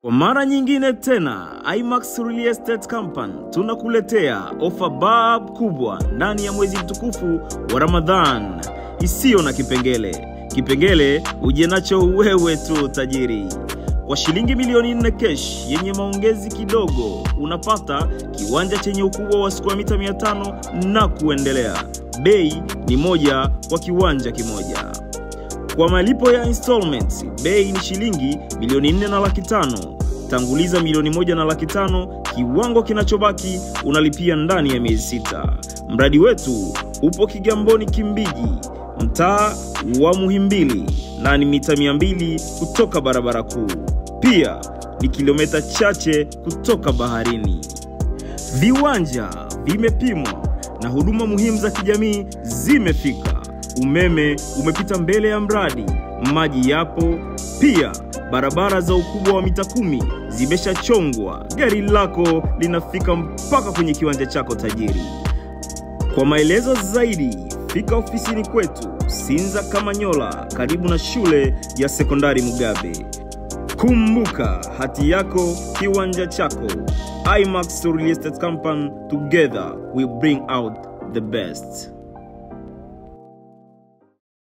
Kwa mara nyingine tena, IMAX Real Estate Company tunakuletea ofa bab kubwa ndani ya mwezi mtukufu wa Ramadhan isiyo na kipengele. Kipengele uje nacho wewe tu tajiri. Kwa shilingi milioni 4 cash yenye maongezi kidogo, unapata kiwanja chenye ukubwa wa square mita 500 na kuendelea. Bei ni moja kwa kiwanja kimoja. Kwa malipo ya installment, bei ni shilingi milioni 4,500,000. Tanguliza milioni 1,500,000, kiwango kinachobaki unalipia ndani ya miezi 6. Mradi wetu upo Kigamboni Kimbiji, mtaa wa Muhimbili, na ni mita 200 kutoka barabara kuu. Pia ni kilomita chache kutoka baharini. Viwanja vimepimwa na huduma muhimu za kijamii zimefika. Umeme umepita mbele ya mradi, maji yapo, pia barabara za ukubwa wa mita 10 zimeshachongwa. Gari lako linafika mpaka kwenye kiwanja chako tajiri. Kwa maelezo zaidi, fika ofisini kwetu Sinza Kamanyola, karibu na shule ya sekondari Mugabe. Kumbuka, hati yako, kiwanja chako. IMAX Real Estate Company, together we bring out the best.